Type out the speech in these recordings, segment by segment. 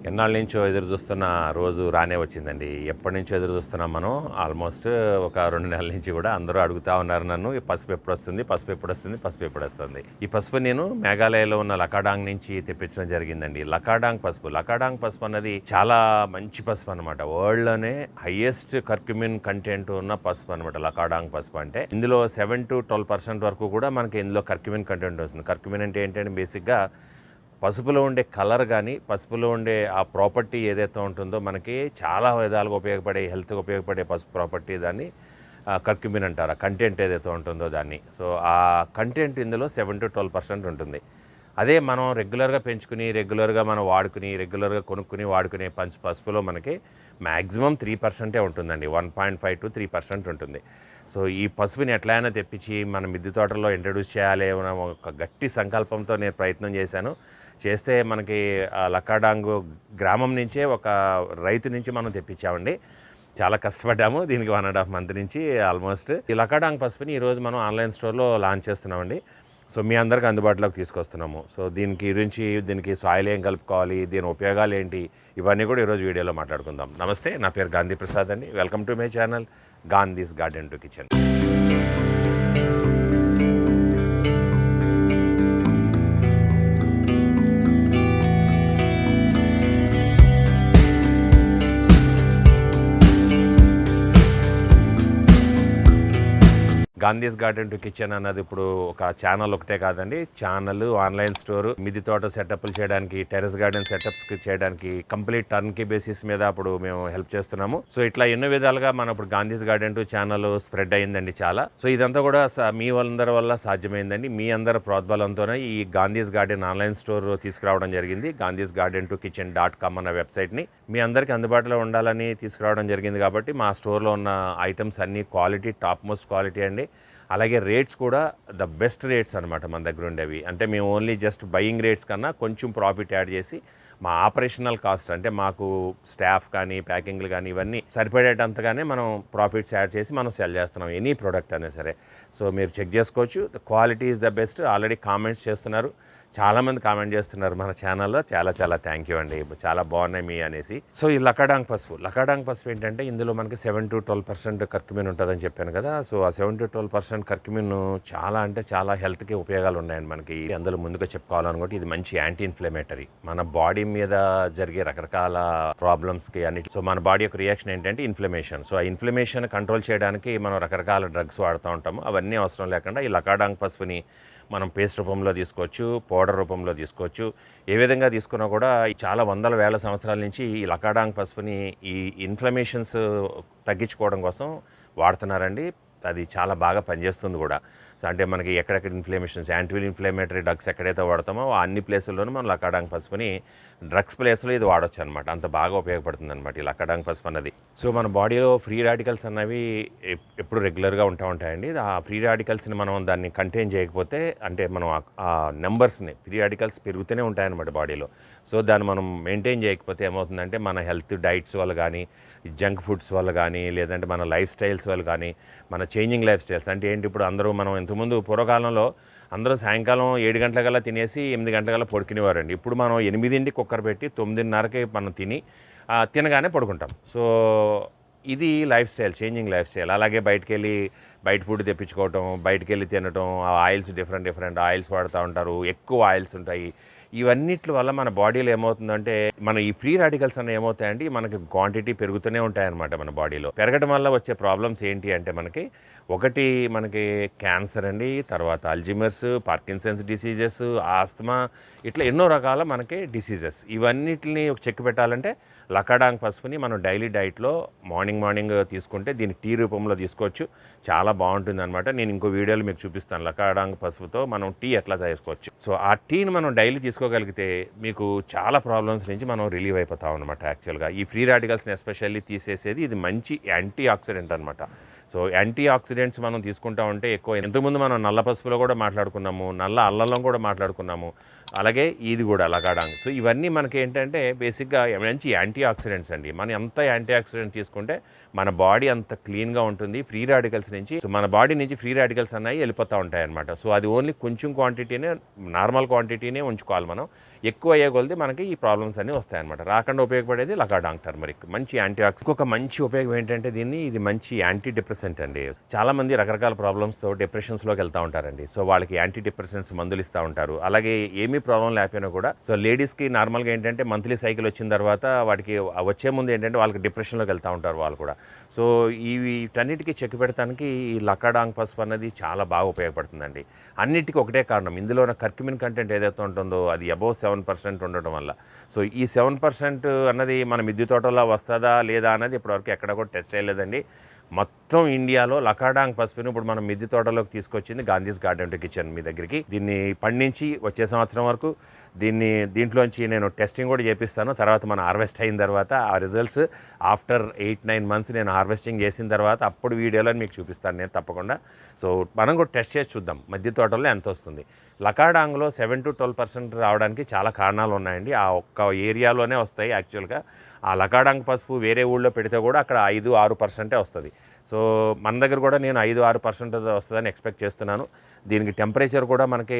ఎన్నాళ్ళ నుంచో ఎదురు చూస్తున్న రోజు రానే వచ్చిందండి. ఎప్పటి నుంచో ఎదురు చూస్తున్నాం మనం. ఆల్మోస్ట్ ఒక 2 నెలల నుంచి కూడా అందరూ అడుగుతా ఉన్నారు నన్ను, ఈ పసుపు ఎప్పుడొస్తుంది, పసుపు ఎప్పుడొస్తుంది, పసుపు ఎప్పుడొస్తుంది. ఈ పసుపు నేను మేఘాలయలో ఉన్న లకాడాంగ్ నుంచి తెప్పించడం జరిగిందండి. లకాడాంగ్ పసుపు అన్నది చాలా మంచి పసుపు అనమాట. వరల్డ్లోనే హైయెస్ట్ కర్క్యూమిన్ కంటెంట్ ఉన్న పసుపు అనమాట లకాడాంగ్ పసుపు అంటే. ఇందులో 7-12% వరకు కూడా మనకి ఇందులో కర్క్యూమిన్ కంటెంట్ వస్తుంది. కర్క్యూమిన్ అంటే ఏంటంటే బేసిక్గా పసుపులో ఉండే కలర్ కానీ, పసుపులో ఉండే ఆ ప్రాపర్టీ ఏదైతే ఉంటుందో మనకి చాలా విధాలుగా ఉపయోగపడే, హెల్త్కి ఉపయోగపడే పసుపు ప్రాపర్టీ దాన్ని కర్క్యూమిన్ అంటారు. ఆ కంటెంట్ ఏదైతే ఉంటుందో దాన్ని. సో ఆ కంటెంట్ ఇందులో 7-12% ఉంటుంది. అదే మనం రెగ్యులర్గా పెంచుకుని, రెగ్యులర్గా మనం వాడుకుని, రెగ్యులర్గా కొనుక్కుని వాడుకునే పసుపులో మనకి మ్యాక్సిమం 3% ఉంటుందండి. 1.5-3% ఉంటుంది. సో ఈ పసుపుని ఎట్లయినా తెప్పించి మన మిద్దె తోటలో ఇంట్రడ్యూస్ చేయాలి అనే ఒక గట్టి సంకల్పంతో నేను ప్రయత్నం చేస్తే మనకి లక్కాడాంగ్ గ్రామం నుంచే ఒక రైతు నుంచి మనం తెప్పించామండి. చాలా కష్టపడ్డాము దీనికి 1.5 మంత్ నుంచి ఆల్మోస్ట్. ఈ లక్కాడాంగ్ పసుపుని ఈరోజు మనం ఆన్లైన్ స్టోర్లో లాంచ్ చేస్తున్నామండి. సో మీ అందరికీ అందుబాటులోకి తీసుకొస్తున్నాము. సో దీనికి సాయిల్ ఏం కలుపుకోవాలి, దీని ఉపయోగాలు ఏంటి, ఇవన్నీ కూడా ఈరోజు వీడియోలో మాట్లాడుకుందాం. నమస్తే, నా పేరు గాంధీ ప్రసాద్ అండి. Welcome to my channel Gandhi's garden to kitchen. Gandhi's garden to kitchen అన్నది ఇప్పుడు ఒక ఛానల్ ఒకటే కాదండి. ఛానల్, ఆన్లైన్ స్టోర్, మిద్దె తోట సెటప్లు చేయడానికి, టెర్రస్ గార్డెన్ సెటప్స్ చేయడానికి కంప్లీట్ టర్న్కీ బేసిస్ మీద ఇప్పుడు మేము హెల్ప్ చేస్తున్నాము. సో ఇట్లా ఎన్నో విధాలుగా మనం ఇప్పుడు Gandhi's garden to channel spread అయ్యిందండి చాలా. సో ఇదంతా కూడా మీ అందరి వల్ల సాధ్యమైందండి. మీ అందరి ప్రోద్బలంతోనే ఈ గాంధీస్ గార్డెన్ ఆన్లైన్ స్టోర్ తీసుకురావడం జరిగింది. గాంధీస్ గార్డెన్ టు కిచెన్.com అన్న వెబ్సైట్ని మీ అందరికీ అందుబాటులో ఉండాలని తీసుకురావడం జరిగింది. కాబట్టి మా స్టోర్లో ఉన్న ఐటమ్స్ అన్ని క్వాలిటీ, టాప్ మోస్ట్ క్వాలిటీ అండి. అలాగే రేట్స్ కూడా ద బెస్ట్ రేట్స్ అనమాట మన దగ్గర ఉండేవి. అంటే మేము ఓన్లీ జస్ట్ బయింగ్ రేట్స్ కన్నా కొంచెం ప్రాఫిట్ యాడ్ చేసి మా ఆపరేషనల్ కాస్ట్, అంటే మాకు స్టాఫ్ కానీ, ప్యాకింగ్లు కానీ ఇవన్నీ సరిపడేటంతగానే మనం ప్రాఫిట్స్ యాడ్ చేసి మనం సెల్ చేస్తున్నాం ఎనీ ప్రోడక్ట్ అయినా సరే. సో మీరు చెక్ చేసుకోవచ్చు. The quality is the best. Already comments చేస్తున్నారు, చాలామంది కామెంట్ చేస్తున్నారు మన ఛానల్లో. చాలా థ్యాంక్ యూ అండి, చాలా బాగున్నాయి మీ అనేసి. సో ఈ లకాడాంగ్ పసుపు ఏంటంటే ఇందులో మనకి 7-12% కర్క్యూమిన్ ఉంటుందని చెప్పాను కదా. సో ఆ 7-12% కర్క్యూమిన్ చాలా హెల్త్కి ఉపయోగాలు ఉన్నాయండి మనకి. అందులో ముందుగా చెప్పుకోవాలనుకుంటే ఇది మంచి యాంటీ ఇన్ఫ్లమేటరీ. మన బాడీ మీద జరిగే రకరకాల ప్రాబ్లమ్స్కి అన్నిటి, సో మన బాడీ యొక్క రియాక్షన్ ఏంటంటే ఇన్ఫ్లమేషన్. సో ఆ ఇన్ఫ్లమేషన్ కంట్రోల్ చేయడానికి మనం రకరకాల డ్రగ్స్ వాడుతూ ఉంటాము. అవన్నీ అవసరం లేకుండా ఈ లకాడాంగ్ పసుపుని మనం పేస్ట్ రూపంలో తీసుకోవచ్చు, పౌడర్ రూపంలో తీసుకోవచ్చు. ఏ విధంగా తీసుకున్నా కూడా చాలా వందల వేల సంవత్సరాల నుంచి ఈ లకాడాంగ్ పసుపుని ఈ ఇన్ఫ్లమేషన్స్ తగ్గించుకోవడం కోసం వాడుతున్నారండి. అది చాలా బాగా పనిచేస్తుంది కూడా. సో అంటే మనకి ఎక్కడెక్కడ ఇన్ఫ్లమేషన్స్, యాంటీ ఇన్ఫ్లమేటరీ డ్రగ్స్ ఎక్కడైతే వాడతామో అన్ని ప్లేసుల్లోనూ మనం లకాడాంగ్ పసుపుని డ్రగ్స్ ప్లేస్లో ఇది వాడచ్చు అనమాట. అంత బాగా ఉపయోగపడుతుంది అనమాట ఈ లకాడాంగ్ పసుపు అన్నది. సో మన బాడీలో ఫ్రీ రాడికల్స్ అన్నవి ఎప్పుడు రెగ్యులర్గా ఉంటాయండి. ఆ ఫ్రీ రాడికల్స్ని మనం దాన్ని కంటైన్ చేయకపోతే, అంటే మనం ఆ నెంబర్స్ని, ఫ్రీ రాడికల్స్ పెరుగుతూనే ఉంటాయన్నమాట బాడీలో. సో దాన్ని మనం మెయింటైన్ చేయకపోతే ఏమవుతుందంటే మన హెల్త్ డైట్స్ వల్ల కానీ, జంక్ ఫుడ్స్ వల్ల కానీ, లేదంటే మన లైఫ్ స్టైల్స్ వల్ల కానీ, మన చేంజింగ్ లైఫ్ స్టైల్స్ అంటే ఏంటి, ఇప్పుడు అందరూ మనం ఇంతకుముందు పూర్వకాలంలో అందరూ సాయంకాలం 7 గంటలకల్లా తినేసి 8 గంటలకల్లా పడుకునేవారండి. ఇప్పుడు మనం 8ంటికి కుక్కర్ పెట్టి 9:30కి మనం తినగానే పడుకుంటాం. సో ఇది life style, changing life style. అలాగే బయట ఫుడ్ తెప్పించుకోవటం, బయటకెళ్ళి తినటం, ఆ ఆయిల్స్ డిఫరెంట్ ఆయిల్స్ వాడుతూ ఉంటారు, ఎక్కువ ఆయిల్స్ ఉంటాయి. ఇవన్నిటి వల్ల మన బాడీలో ఏమవుతుందంటే మన ఈ ఫ్రీ రాడికల్స్ అన్న ఏమవుతాయంటే మనకి క్వాంటిటీ పెరుగుతూనే ఉంటాయన్నమాట. మన బాడీలో పెరగడం వల్ల వచ్చే ప్రాబ్లమ్స్ ఏంటి అంటే మనకి క్యాన్సర్ అండి, తర్వాత అల్జీమర్స్, పార్కిన్సన్స్ డిసీజెస్, ఆస్తమా, ఇట్లా ఎన్నో రకాల మనకి డిసీజెస్. ఇవన్నిటిని చెక్ పెట్టాలంటే లకాడాంగ్ పసుపుని మనం డైలీ డైట్లో మార్నింగ్ తీసుకుంటే దీన్ని టీ రూపంలో తీసుకోవచ్చు. చాలా బాగుంటుంది అనమాట. నేను ఇంకో వీడియోలో మీకు చూపిస్తాను లకాడాంగ్ పసుపుతో మనం టీ ఎట్లా చేసుకోవచ్చు. సో ఆ టీని మనం డైలీ తీసుకోగలిగితే మీకు చాలా ప్రాబ్లమ్స్ నుంచి మనం రిలీవ్ అయిపోతాం అనమాట. యాక్చువల్గా ఈ ఫ్రీ రాడికల్స్ని ఎస్పెషల్లీ తీసేసేది ఇది మంచి యాంటీ ఆక్సిడెంట్ అనమాట. సో యాంటీ ఆక్సిడెంట్స్ మనం తీసుకుంటా ఉంటే ఎక్కువ, ఇంతకుముందు మనం నల్ల పసుపులో కూడా మాట్లాడుకున్నాము, నల్ల అల్లంలో కూడా మాట్లాడుకున్నాము, అలాగే ఇది కూడా లకాడాంగ్. సో ఇవన్నీ మనకి ఏంటంటే బేసిక్గా మంచి యాంటీ ఆక్సిడెంట్స్ అండి. మనం ఎంత యాంటీ ఆక్సిడెంట్ తీసుకుంటే మన బాడీ అంత క్లీన్గా ఉంటుంది ఫ్రీ రాడికల్స్ నుంచి. సో మన బాడీ నుంచి ఫ్రీ రాడికల్స్ అన్నవి వెళ్ళిపోతూ ఉంటాయి అనమాట. సో అది ఓన్లీ కొంచెం క్వాంటిటీనే, నార్మల్ క్వాంటిటీనే ఉంచుకోవాలి మనం. ఎక్కువ అయ్యే కొలది మనకి ఈ ప్రాబ్లమ్స్ అన్నీ వస్తాయన్నమాట. రాకుండా ఉపయోగపడేది లకాడాంగ్ టర్మరిక్. మంచి యాంటీ ఇంకొక మంచి ఉపయోగం ఏంటంటే ఇది మంచి యాంటీ డిప్రెసెంట్ అండి. చాలామంది రకరకాల ప్రాబ్లమ్స్తో డిప్రెషన్స్లోకి వెళ్తూ ఉంటారండి. సో వాళ్ళకి యాంటీ డిప్రెసెంట్స్ మందులు ఇస్తూ ఉంటారు. అలాగే ఏమీ ప్రాబ్లం లేకపోయినా కూడా సో లేడీస్కి నార్మల్గా ఏంటంటే మంత్లీ సైకిల్ వచ్చిన తర్వాత వాటికి వచ్చే ముందు ఏంటంటే వాళ్ళకి డిప్రెషన్లోకి వెళ్తూ ఉంటారు వాళ్ళు కూడా. సో వీటన్నిటికీ చెక్ పెడతానికి ఈ లకాడాంగ్ పసుపు అన్నది చాలా బాగా ఉపయోగపడుతుందండి. అన్నిటికీ ఒకటే కారణం, ఇందులో ఉన్న కర్క్యూమిన్ కంటెంట్ ఏదైతే ఉంటుందో అది అబౌవ్ 7% ఉండటం వల్ల. సో ఈ 7% అన్నది మన మిద్దె తోటలో వస్తుందా లేదా అన్నది ఇప్పటివరకు ఎక్కడ కూడా టెస్ట్ చేయలేదండి. మొత్తం ఇండియాలో లకాడాంగ్ పసుపుని ఇప్పుడు మనం మిద్దె తోటలోకి తీసుకొచ్చింది గాంధీస్ గార్డెన్ టు కిచెన్ మీ దగ్గరికి. దీన్ని పండించి వచ్చే సంవత్సరం వరకు దీంట్లోంచి నేను టెస్టింగ్ కూడా చేపిస్తాను. తర్వాత మనం హార్వెస్ట్ అయిన తర్వాత ఆ రిజల్ట్స్ ఆఫ్టర్ 8-9 మంత్స్ నేను హార్వెస్టింగ్ చేసిన తర్వాత అప్పుడు వీడియోలో మీకు చూపిస్తాను నేను తప్పకుండా. సో మనం కూడా టెస్ట్ చేసి చూద్దాం మధ్య తోటలో ఎంత వస్తుంది. లకాడాంగ్లో 7-12% రావడానికి చాలా కారణాలు ఉన్నాయండి. ఆ ఒక్క ఏరియాలోనే వస్తాయి యాక్చువల్గా. ఆ లకాడాంగ్ పసుపు వేరే ఊళ్ళో పెడితే కూడా అక్కడ 5-6% వస్తుంది. సో మన దగ్గర కూడా నేను 5-6% వస్తుందని ఎక్స్పెక్ట్ చేస్తున్నాను. దీనికి టెంపరేచర్ కూడా మనకి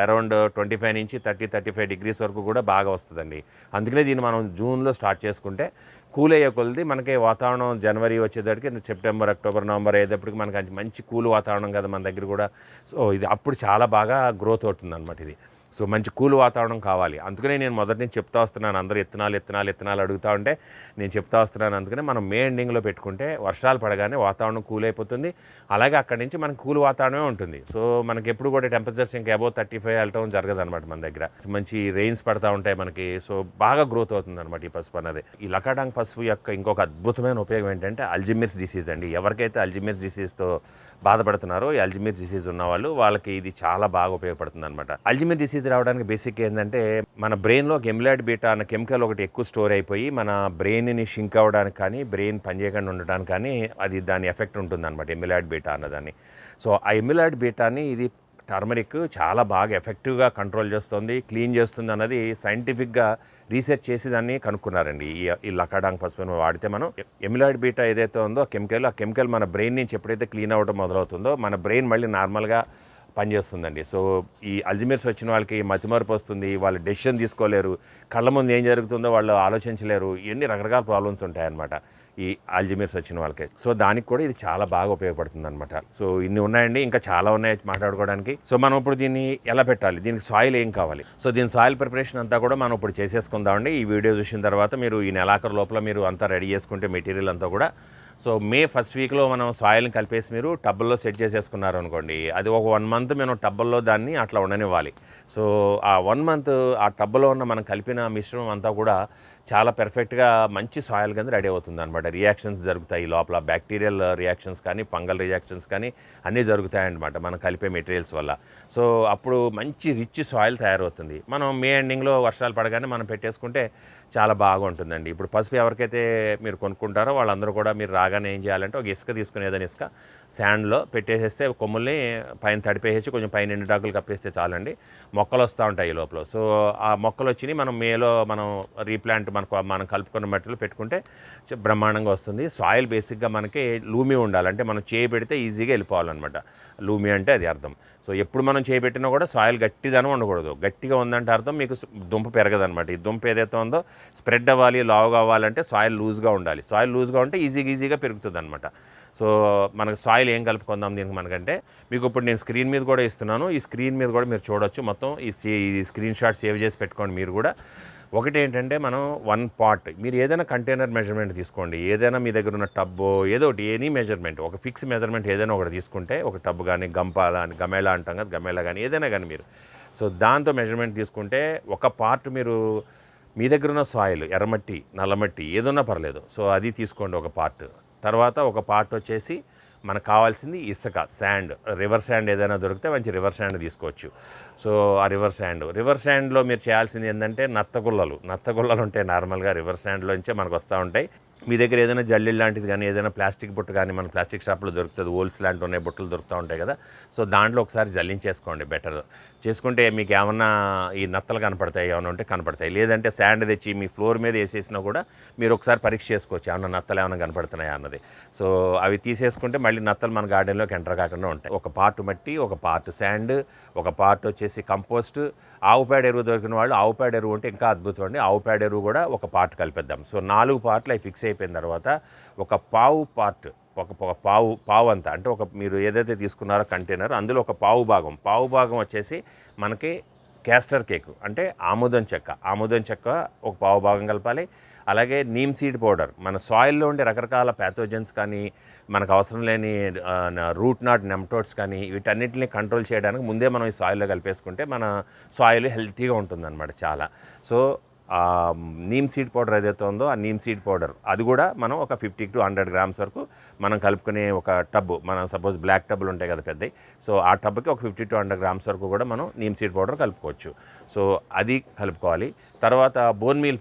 అరౌండ్ 25 నుంచి 30-35 డిగ్రీస్ వరకు కూడా బాగా వస్తుందండి. అందుకనే దీన్ని మనం జూన్లో స్టార్ట్ చేసుకుంటే కూల్ అయ్యే కొలది మనకి వాతావరణం జనవరి వచ్చేటప్పటికి సెప్టెంబర్, అక్టోబర్, నవంబర్ అయ్యేటప్పటికి మనకి మంచి కూల్ వాతావరణం కదా మన దగ్గర కూడా. సో ఇది అప్పుడు చాలా బాగా గ్రోత్ అవుతుంది అనమాట ఇది. సో మంచి కూల్ వాతావరణం కావాలి. అందుకనే నేను మొదటి నుంచి చెప్తా వస్తున్నాను, అందరూ ఇత్తనాలు అడుగుతూ ఉంటే నేను చెప్తా వస్తున్నాను. అందుకనే మనం మే ఎండింగ్లో పెట్టుకుంటే వర్షాలు పడగానే వాతావరణం కూల్ అయిపోతుంది. అలాగే అక్కడి నుంచి మనకు కూల్ వాతావరణమే ఉంటుంది. సో మనకి ఎప్పుడు కూడా టెంపరేచర్స్ ఇంకా అబౌవ్ 35 వెళ్ళటం జరగదు అనమాట మన దగ్గర. మంచి రెయిన్స్ పడతా ఉంటాయి మనకి. సో బాగా గ్రోత్ అవుతుంది అనమాట ఈ పసుపు అనేది. ఈ లకాడాంగ్ పసుపు యొక్క ఇంకొక అద్భుతమైన ఉపయోగం ఏంటంటే అల్జిమర్స్ డిసీజ్ అండి. ఎవరికైతే అల్జిమర్స్ డిసీజ్తో బాధపడుతున్నారో ఈ అల్జిమర్స్ డిసీజ్ ఉన్న వాళ్ళకి ఇది చాలా బాగా ఉపయోగపడుతుంది అనమాట. అల్జిమర్ డిసీజ్ రావడానికి బేసిక్ ఏంటంటే మన బ్రెయిన్లో ఎమిలాయిడ్ బీటా అన్న కెమికల్ ఒకటి ఎక్కువ స్టోర్ అయిపోయి మన బ్రెయిన్ని షింక్ అవ్వడానికి కానీ బ్రెయిన్ పనిచేయకుండా ఉండడానికి కానీ అది దాని ఎఫెక్ట్ ఉంటుంది అనమాట, ఎమిలాయిడ్ బీటా అన్నదాన్ని. సో ఆ ఎమిలాయిడ్ బీటాని ఇది టర్మరిక్ చాలా బాగా ఎఫెక్టివ్గా కంట్రోల్ చేస్తుంది, క్లీన్ చేస్తుంది అన్నది సైంటిఫిక్గా రీసెర్చ్ చేసి దాన్ని కనుక్కున్నారండి. ఈ లకాడాంగ్ పసుపును వాడితే మనం ఎమిలాయిడ్ బీటా ఏదైతే ఉందో ఆ కెమికల్ మన బ్రెయిన్ నుంచి ఎప్పుడైతే క్లీన్ అవ్వడం మొదలవుతుందో మన బ్రెయిన్ మళ్ళీ నార్మల్గా పనిచేస్తుందండి. సో ఈ అల్జిమర్స్ వచ్చిన వాళ్ళకి మతిమరుపు వస్తుంది, వాళ్ళు డెసిషన్ తీసుకోలేరు, కళ్ళ ముందు ఏం జరుగుతుందో వాళ్ళు ఆలోచించలేరు, ఇవన్నీ రకరకాల ప్రాబ్లమ్స్ ఉంటాయన్నమాట ఈ అల్జిమర్స్ వచ్చిన వాళ్ళకి. సో దానికి కూడా ఇది చాలా బాగా ఉపయోగపడుతుంది అనమాట. సో ఇన్ని ఉన్నాయండి, ఇంకా చాలా ఉన్నాయి మాట్లాడుకోవడానికి. సో మనం ఇప్పుడు దీన్ని ఎలా పెట్టాలి, దీనికి సాయిల్ ఏం కావాలి, సో దీని సాయిల్ ప్రిపరేషన్ అంతా కూడా మనం ఇప్పుడు చేసేసుకుందామండి. ఈ వీడియో చూసిన తర్వాత మీరు ఈ నెలాఖరు లోపల మీరు అంతా రెడీ చేసుకుంటే మెటీరియల్ అంతా కూడా సో మే ఫస్ట్ వీక్లో మనం సాయిల్ని కలిపేసి మీరు టబ్బుల్లో సెట్ చేసేసుకున్నారు అనుకోండి, అది ఒక 1 మంత్ మేము టబ్బుల్లో దాన్ని అట్లా ఉండనివ్వాలి. సో ఆ 1 మంత్ ఆ టబ్బులో ఉన్న మనం కలిపిన మిశ్రమం అంతా కూడా చాలా పెర్ఫెక్ట్గా మంచి సాయిల్ కింద రెడీ అవుతుంది అనమాట. రియాక్షన్స్ జరుగుతాయి లోపల, బ్యాక్టీరియల్ రియాక్షన్స్ కానీ ఫంగల్ రియాక్షన్స్ కానీ అన్నీ జరుగుతాయన్నమాట మనం కలిపే మెటీరియల్స్ వల్ల. సో అప్పుడు మంచి రిచ్ సాయిల్ తయారవుతుంది. మనం మే ఎండింగ్లో వర్షాలు పడగానే మనం పెట్టేసుకుంటే చాలా బాగా ఉంటుందండి. ఇప్పుడు పసుపు ఎవరికైతే మీరు కొనుక్కుంటారో వాళ్ళందరూ కూడా మీరు రాగానే ఏం చేయాలంటే ఒక ఇసుక తీసుకుని ఏదైనా ఇసుక శాండ్లో పెట్టేసేస్తే కొమ్ముల్ని పైన తడిపేసి కొంచెం పైన ఎండుటాకులు కప్పేస్తే చాలండి, మొక్కలు వస్తూ ఉంటాయి లోపల. సో ఆ మొక్కలు వచ్చినాయి మనం మేలో మనం రీప్లాంట్ మనం కలుపుకున్న మట్టిలో పెట్టుకుంటే బ్రహ్మాండంగా వస్తుంది. సాయిల్ బేసిక్గా మనకి లూమి ఉండాలి, అంటే మనం చేయి పెడితే ఈజీగా వెళ్ళిపోవాలన్నమాట. లూమి అంటే అది అర్థం. సో ఎప్పుడు మనం చేయబెట్టినా కూడా సాయిల్ గట్టిదనం ఉండకూడదు. గట్టిగా ఉందంటే అర్థం మీకు దుంప పెరగదనమాట. ఈ దుంప ఏదైతే ఉందో స్ప్రెడ్ అవ్వాలి, లావుగా అవ్వాలంటే సాయిల్ లూజ్గా ఉండాలి. సాయిల్ లూజ్గా ఉంటే ఈజీగా పెరుగుతుంది అనమాట. సో మనకు సాయిల్ ఏం కలుపుకుందాం దీనికి మనకంటే, మీకు ఇప్పుడు నేను స్క్రీన్ మీద కూడా ఇస్తున్నాను. ఈ స్క్రీన్ మీద కూడా మీరు చూడొచ్చు మొత్తం. ఈ స్క్రీన్ షాట్ సేవ్ చేసి పెట్టుకోండి మీరు కూడా. ఒకటి ఏంటంటే మనం 1 పాట్ మీరు ఏదైనా కంటైనర్ మెజర్మెంట్ తీసుకోండి, ఏదైనా మీ దగ్గర ఉన్న టబ్బో ఏదో ఒకటి ఎనీ మెజర్మెంట్, ఒక ఫిక్స్ మెజర్మెంట్ ఏదైనా ఒకటి తీసుకుంటే, ఒక టబ్ కానీ గమేళా అంటాం కదా, గమేళా కానీ ఏదైనా కానీ మీరు సో దాంతో మెజర్మెంట్ తీసుకుంటే ఒక పార్ట్ మీరు మీ దగ్గర ఉన్న సాయిల్ ఎర్రమట్టి నల్లమట్టి ఏదన్నా పర్లేదు, సో అది తీసుకోండి ఒక పార్ట్. తర్వాత ఒక పార్ట్ వచ్చేసి మనకు కావాల్సింది ఇసుక, శాండ్, రివర్ శాండ్ ఏదైనా దొరికితే మంచి రివర్ శాండ్ తీసుకోవచ్చు. సో ఆ రివర్ శాండ్లో మీరు చేయాల్సింది ఏంటంటే నత్తగుల్లలు ఉంటాయి నార్మల్గా రివర్ శాండ్లోంచే మనకు వస్తూ ఉంటాయి. మీ దగ్గర ఏదైనా జల్లి లాంటిది కానీ ఏదైనా ప్లాస్టిక్ బుట్ట కానీ మన ప్లాస్టిక్ షాప్లో దొరుకుతుంది, ఓల్స్ లాంటి ఉన్నాయి బుట్టలు దొరుకుతూ ఉంటాయి కదా. సో దాంట్లో ఒకసారి జల్లించేసుకోండి, బెటర్ చేసుకుంటే మీకు ఏమన్నా ఈ నత్తలు కనపడతాయి, ఏమైనా ఉంటే కనపడతాయి. లేదంటే శాండ్ తెచ్చి మీ ఫ్లోర్ మీద వేసేసినా కూడా మీరు ఒకసారి పరీక్ష చేసుకోవచ్చు ఏమన్నా నత్తలు ఏమైనా కనపడుతున్నాయా అన్నది. సో అవి తీసేసుకుంటే మళ్ళీ నత్తలు మన గార్డెన్లోకి ఎంటర్ కాకుండా ఉంటాయి. ఒక పార్ట్ మట్టి, ఒక పార్ట్ శాండ్, ఒక పార్ట్ వచ్చేసి కంపోస్ట్, ఆవు పేడ ఎరువు దొరికిన వాళ్ళు ఆవు పేడ ఎరువు అంటే ఇంకా అద్భుతం అండి. ఆవు పేడ ఎరువు కూడా ఒక పార్ట్ కలిపేద్దాం. సో 4 పార్ట్లు అవి ఫిక్స్ అయిపోయిన తర్వాత ఒక పావు పార్ట్, ఒక పావు అంతా, అంటే ఒక మీరు ఏదైతే తీసుకున్నారో కంటైనర్ అందులో ఒక పావు భాగం వచ్చేసి మనకి క్యాస్టర్ కేక్ అంటే ఆముదం చెక్క ఒక పావు భాగం కలపాలి. అలాగే నీమ్ సీడ్ పౌడర్, మన సాయిల్లో ఉండే రకరకాల ప్యాథోజన్స్ కానీ మనకు అవసరం లేని రూట్ నాట్ నెమటోడ్స్ కానీ వీటన్నిటిని కంట్రోల్ చేయడానికి ముందే మనం ఈ సాయిల్లో కలిపేసుకుంటే మన సాయిల్ హెల్తీగా ఉంటుందన్నమాట చాలా. సో నీమ్ సీడ్ పౌడర్ ఏదైతే ఉందో ఆ నీమ్ సీడ్ పౌడర్ అది కూడా మనం ఒక 50 to 100 grams వరకు మనం కలుపుకునే ఒక టబ్, మనం సపోజ్ బ్లాక్ టబ్బులు ఉంటాయి కదా పెద్దవి, సో ఆ టబ్కి ఒక 50 to 100 grams వరకు కూడా మనం నీమ్ సీడ్ పౌడర్ కలుపుకోవచ్చు. సో అది కలుపుకోవాలి. తర్వాత బోన్ మీల్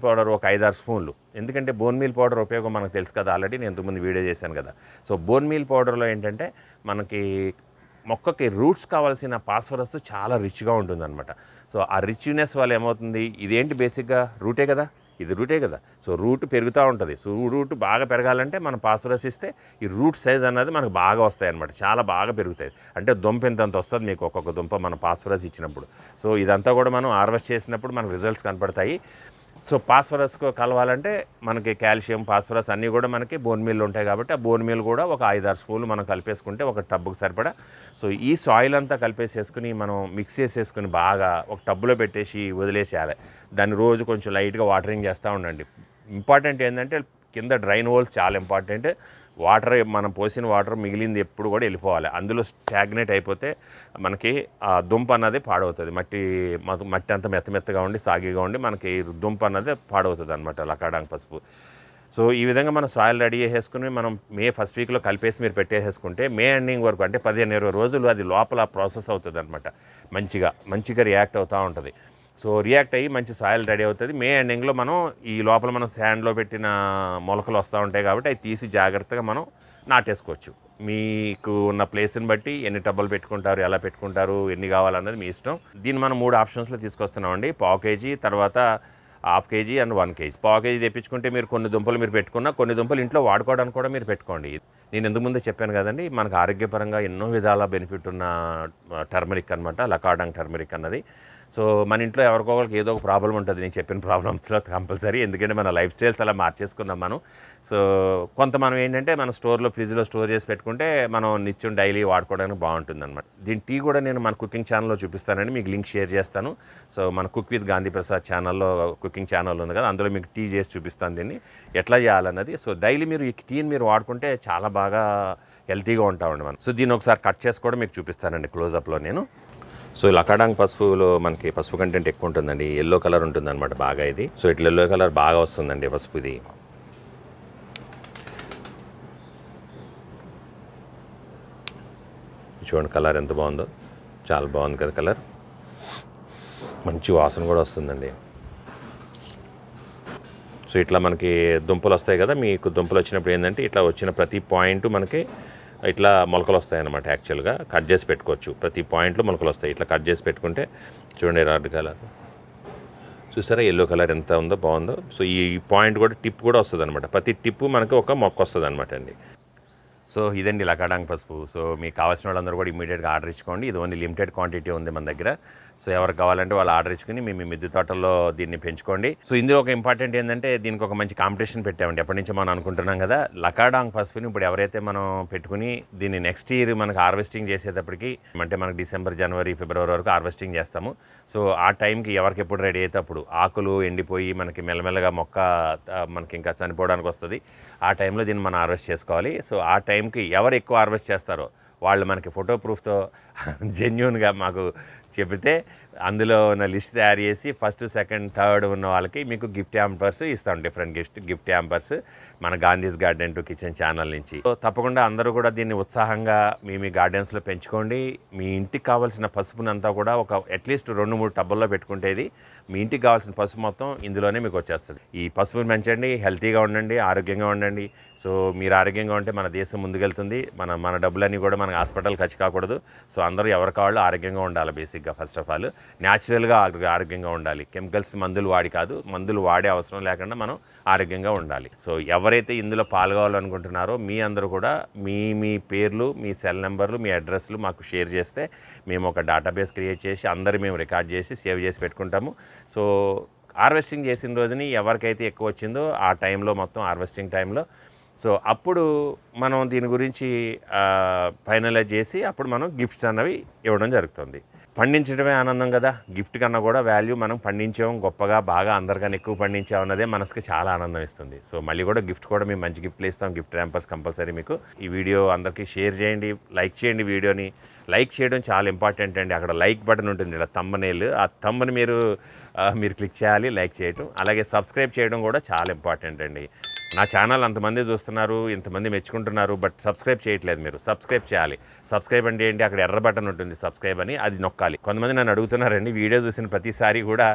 పౌడర్ ఒక 5-6 స్పూన్లు. ఎందుకంటే బోన్ మీల్ పౌడర్ ఉపయోగం మనకు తెలుసు కదా, ఆల్రెడీ నేను ఇంతకుముందు వీడియో చేశాను కదా. సో బోన్ మీల్ పౌడర్లో ఏంటంటే మనకి మొక్కకి రూట్స్ కావాల్సిన ఫాస్ఫరస్ చాలా రిచ్గా ఉంటుందన్నమాట. సో ఆ రిచ్నెస్ వల్ల ఏమవుతుంది, ఇదేంటి బేసిక్గా రూటే కదా. సో రూట్ పెరుగుతూ ఉంటుంది. సో రూట్ బాగా పెరగాలంటే మనం ఫాస్ఫరస్ ఇస్తే ఈ రూట్ సైజ్ అన్నది మనకు బాగా వస్తాయి అన్నమాట, చాలా బాగా పెరుగుతాయి. అంటే దుంప ఇంతంత వస్తుంది మీకు ఒక్కొక్క దుంప మనం ఫాస్ఫరస్ ఇచ్చినప్పుడు. సో ఇదంతా కూడా మనం హార్వెస్ట్ చేసినప్పుడు మనకు రిజల్ట్స్ కనపడతాయి. సో ఫాస్ఫరస్ కలవాలంటే మనకి కాల్షియం, ఫాస్ఫరస్ అన్నీ కూడా మనకి బోన్ మీల్ ఉంటాయి కాబట్టి ఆ బోన్ మీల్ కూడా ఒక 5-6 స్పూన్లు మనం కలిపేసుకుంటే ఒక టబ్బుకి సరిపడా. సో ఈ సాయిల్ అంతా కలిపేసేసుకుని మనం మిక్స్ చేసేసుకుని బాగా ఒక టబ్బులో పెట్టేసి వదిలేసేయాలి. దాన్ని రోజు కొంచెం లైట్గా వాటరింగ్ చేస్తూ ఉండండి. ఇంపార్టెంట్ ఏంటంటే కింద డ్రైన్ హోల్స్ చాలా ఇంపార్టెంట్. వాటర్ మనం పోసిన వాటర్ మిగిలింది ఎప్పుడు కూడా వెళ్ళిపోవాలి. అందులో స్టాగ్నేట్ అయిపోతే మనకి ఆ దుంప అన్నది పాడవుతుంది. మట్టి అంతా మెత్తగా ఉండి సాగిగా ఉండి మనకి దుంప అన్నది పాడవుతుంది అనమాట లకాడాంగ్ పసుపు. సో ఈ విధంగా మనం సాయిల్ రెడీ చేసేసుకుని మనం మే ఫస్ట్ వీక్లో కలిపేసి మీరు పెట్టేసేసుకుంటే మే ఎండింగ్ వరకు అంటే 15-20 రోజులు అది లోపల ప్రాసెస్ అవుతుంది అనమాట. మంచిగా రియాక్ట్ అవుతూ ఉంటుంది. సో రియాక్ట్ అయ్యి మంచి సాయిల్ రెడీ అవుతుంది. మే ఎండింగ్లో మనం ఈ లోపల మనం శాండ్లో పెట్టిన మొలకలు వస్తూ ఉంటాయి కాబట్టి అవి తీసి జాగ్రత్తగా మనం నాటేసుకోవచ్చు. మీకు ఉన్న ప్లేస్ని బట్టి ఎన్ని టబ్బులు పెట్టుకుంటారు, ఎలా పెట్టుకుంటారు, ఎన్ని కావాలన్నది మీ ఇష్టం. దీన్ని మనం 3 ఆప్షన్స్లో తీసుకొస్తున్నామండి. పావు కేజీ, తర్వాత హాఫ్ కేజీ అండ్ 1 kg. పావు కేజీ తెప్పించుకుంటే మీరు కొన్ని దుంపలు మీరు పెట్టుకున్నా, కొన్ని దుంపలు ఇంట్లో వాడుకోవడానికి కూడా మీరు పెట్టుకోండి. నేను ఇంతకు ముందే చెప్పాను కదండి, మనకు ఆరోగ్యపరంగా ఎన్నో విధాల బెనిఫిట్ ఉన్న టర్మరిక్ అనమాట, లకాడాంగ్ టర్మరిక్ అన్నది. సో మన ఇంట్లో ఎవరికొకరికి ఏదో ఒక ప్రాబ్లం ఉంటుంది, నేను చెప్పిన ప్రాబ్లమ్స్లో కంపల్సరీ. ఎందుకంటే మన లైఫ్ స్టైల్స్ అలా మార్చేసుకున్నాం మనం. సో కొంత మనం ఏంటంటే మన ఫ్రిడ్జ్లో స్టోర్ చేసి పెట్టుకుంటే మనం నిత్యం డైలీ వాడుకోవడానికి బాగుంటుంది అనమాట. దీని టీ కూడా నేను మన కుకింగ్ ఛానల్లో చూపిస్తానండి, మీకు లింక్ షేర్ చేస్తాను. సో మన కుక్ విత్ గాంధీ ప్రసాద్ ఛానల్లో కుకింగ్ ఛానల్ ఉంది కదా, అందులో మీకు టీ చేసి చూపిస్తాను దీన్ని ఎట్లా చేయాలన్నది. సో డైలీ మీరు ఈ టీని మీరు వాడుకుంటే చాలా బాగా హెల్తీగా ఉంటామండి మనం. సో దీన్ని ఒకసారి కట్ చేసి కూడా మీకు చూపిస్తానండి క్లోజప్లో నేను. సో లకాడాంగ్ పసుపులో మనకి పసుపు కంటెంట్ ఎక్కువ ఉంటుందండి, ఎల్లో కలర్ ఉంటుంది అనమాట బాగా ఇది. సో ఇట్లా ఎల్లో కలర్ బాగా వస్తుందండి పసుపు ఇది. చూడండి కలర్ ఎంత బాగుందో, చాలా బాగుంది కదా కలర్, మంచి వాసన కూడా వస్తుందండి. సో ఇట్లా మనకి దుంపలు వస్తాయి కదా, మీకు దుంపలు వచ్చినప్పుడు ఏంటంటే ఇట్లా వచ్చిన ప్రతి పాయింట్ మనకి ఇట్లా మొలకలు వస్తాయి అన్నమాట. యాక్చువల్గా కట్ చేసి పెట్టుకోవచ్చు, ప్రతి పాయింట్లో మొలకలు వస్తాయి. ఇట్లా కట్ చేసి పెట్టుకుంటే చూడండి రెడ్ కలర్ చూసారా, ఎల్లో కలర్ ఎంత ఉందో బాగుందో. సో ఈ పాయింట్ కూడా టిప్ కూడా వస్తుంది అనమాట, ప్రతి టిప్పు మనకి ఒక మొక్క వస్తుంది అనమాట అండి. సో ఇదండి లకాడాంగ్ పసుపు. సో మీకు కావాల్సిన వాళ్ళందరూ కూడా ఇమీడియట్గా ఆర్డర్ ఇచ్చుకోండి. ఇది ఓన్లీ లిమిటెడ్ క్వాంటిటీ ఉంది మన దగ్గర. సో ఎవరికి కావాలంటే వాళ్ళు ఆర్డర్ ఇచ్చుకుని మీ మిద్దె తోటల్లో దీన్ని పెంచుకోండి. సో ఇందులో ఒక ఇంపార్టెంట్ ఏంటంటే దీనికి ఒక మంచి కాంపిటీషన్ పెట్టామండి. ఎప్పటి నుంచో మనం అనుకుంటున్నాం కదా, లకాడాంగ్ పసుపుని ఇప్పుడు ఎవరైతే మనం పెట్టుకుని దీన్ని నెక్స్ట్ ఇయర్ మనకు హార్వెస్టింగ్ చేసేటప్పటికి, అంటే మనకు డిసెంబర్, జనవరి, ఫిబ్రవరి వరకు హార్వెస్టింగ్ చేస్తాము. సో ఆ టైంకి ఎవరికి ఎప్పుడు రెడీ అయితే అప్పుడు ఆకులు ఎండిపోయి మనకి మెల్లమెల్లగా మొక్క మనకి ఇంకా చనిపోవడానికి వస్తుంది. ఆ టైంలో దీన్ని మనం హార్వెస్ట్ చేసుకోవాలి. సో ఆ టైంకి ఎవరు ఎక్కువ హార్వెస్ట్ చేస్తారో వాళ్ళు మనకి ఫోటో ప్రూఫ్తో జెన్యూన్గా మాకు చెబితే అందులో ఉన్న లిస్ట్ తయారు చేసి ఫస్ట్, సెకండ్, థర్డ్ ఉన్న వాళ్ళకి మీకు గిఫ్ట్ హ్యాంపర్స్ ఇస్తాం. డిఫరెంట్ గిఫ్ట్ హ్యాంపర్స్ మన Gandhi's garden to kitchen channel నుంచి. సో తప్పకుండా అందరూ కూడా దీన్ని ఉత్సాహంగా మీ గార్డెన్స్లో పెంచుకోండి. మీ ఇంటికి కావాల్సిన పసుపునంతా కూడా ఒక అట్లీస్ట్ 2-3 టబ్బుల్లో పెట్టుకుంటే ఇది మీ ఇంటికి కావాల్సిన పసుపు మొత్తం ఇందులోనే మీకు వచ్చేస్తుంది. ఈ పసుపుని పెంచండి, హెల్తీగా ఉండండి, ఆరోగ్యంగా ఉండండి. సో మీరు ఆరోగ్యంగా ఉంటే మన దేశం ముందుకెళ్తుంది. మన డబ్బులన్నీ కూడా మనకు హాస్పిటల్ ఖర్చు కాకూడదు. సో అందరూ ఎవరి కావాలో ఆరోగ్యంగా ఉండాలి బేసిక్గా ఫస్ట్ ఆఫ్ ఆల్. న్యాచురల్గా ఆరోగ్యంగా ఉండాలి. కెమికల్స్ మందులు వాడి కాదు, మందులు వాడే అవసరం లేకుండా మనం ఆరోగ్యంగా ఉండాలి. సో ఎవరైతే ఇందులో పాల్గొవాలనుకుంటున్నారో మీ అందరూ కూడా మీ పేర్లు, మీ సెల్ నెంబర్లు, మీ అడ్రస్లు మాకు షేర్ చేస్తే మేము ఒక డేటాబేస్ క్రియేట్ చేసి అందరూ మేము రికార్డ్ చేసి సేవ్ చేసి పెట్టుకుంటాము. సో హార్వెస్టింగ్ చేసిన రోజుని ఎవరికైతే ఎక్కువ వచ్చిందో ఆ టైంలో, మొత్తం హార్వెస్టింగ్ టైంలో, సో అప్పుడు మనం దీని గురించి ఫైనలైజ్ చేసి అప్పుడు మనం గిఫ్ట్స్ అన్నవి ఇవ్వడం జరుగుతుంది. పండించడమే ఆనందం కదా, గిఫ్ట్ కన్నా కూడా వాల్యూ మనం పండించాం, గొప్పగా బాగా అందరికన్నా ఎక్కువ పండించాం అన్నదే మనసుకి చాలా ఆనందం ఇస్తుంది. సో మళ్ళీ కూడా గిఫ్ట్ కూడా మేము మంచి గిఫ్ట్లు ఇస్తాం, గిఫ్ట్ ర్యాంపర్స్ కంపల్సరీ మీకు. ఈ వీడియో అందరికీ షేర్ చేయండి, లైక్ చేయండి. వీడియోని లైక్ చేయడం చాలా ఇంపార్టెంట్ అండి. అక్కడ లైక్ బటన్ ఉంటుంది ఇలా, థంబ్నెయిల్, ఆ థంబ్ని మీరు క్లిక్ చేయాలి, లైక్ చేయడం. అలాగే సబ్స్క్రైబ్ చేయడం కూడా చాలా ఇంపార్టెంట్ అండి. నా ఛానల్ అంతమంది చూస్తున్నారు, ఇంతమంది మెచ్చుకుంటున్నారు, బట్ సబ్స్క్రైబ్ చేయట్లేదు. మీరు సబ్స్క్రైబ్ చేయాలి. సబ్స్క్రైబ్ అంటే ఏంటి, అక్కడ ఎర్ర బటన్ ఉంటుంది సబ్స్క్రైబ్ అని, అది నొక్కాలి. కొంతమంది నన్ను అడుగుతున్నారండి, వీడియో చూసిన ప్రతిసారి కూడా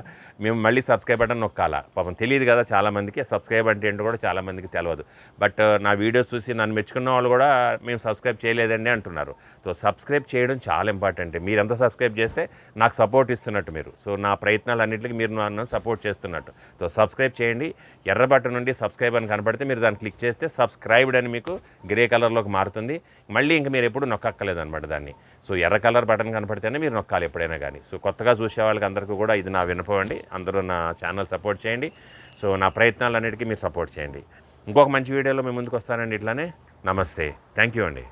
మేము మళ్ళీ సబ్స్క్రైబ్ బటన్ నొక్కాలా. పాపం తెలియదు కదా చాలామందికి, సబ్స్క్రైబ్ అంటే ఏంటో కూడా చాలామందికి తెలియదు. బట్ నా వీడియోస్ చూసి నన్ను మెచ్చుకున్న వాళ్ళు కూడా మేము సబ్స్క్రైబ్ చేయలేదండి అంటున్నారు. సో సబ్స్క్రైబ్ చేయడం చాలా ఇంపార్టెంట్. మీరంతా సబ్స్క్రైబ్ చేస్తే నాకు సపోర్ట్ ఇస్తున్నట్టు మీరు. సో నా ప్రయత్నాలన్నింటికి మీరు నన్ను సపోర్ట్ చేస్తున్నట్టు. సో సబ్స్క్రైబ్ చేయండి. ఎర్ర బటన్ నుండి సబ్స్క్రైబ్ అని కనపడితే మీరు దాన్ని క్లిక్ చేస్తే సబ్స్క్రైబ్డ్ అని మీకు గ్రే కలర్లోకి మారుతుంది. మళ్ళీ ఇంక మీరు ఎప్పుడు నొక్కక్కర్లేదన్నమాట దాన్ని. సో ఎర్ర కలర్ బటన్ కనపడితేనే మీరు నొక్కాలి ఎప్పుడైనా కానీ. సో కొత్తగా చూసే వాళ్ళకి అందరికీ కూడా ఇది నా విన్నపం అండి. అందరూ నా ఛానల్ సపోర్ట్ చేయండి. సో నా ప్రయత్నాలన్నిటికీ మీరు సపోర్ట్ చేయండి. ఇంకొక మంచి వీడియోలో మేము ముందుకు వస్తానండి ఇట్లానే. నమస్తే, థ్యాంక్ యూ అండి.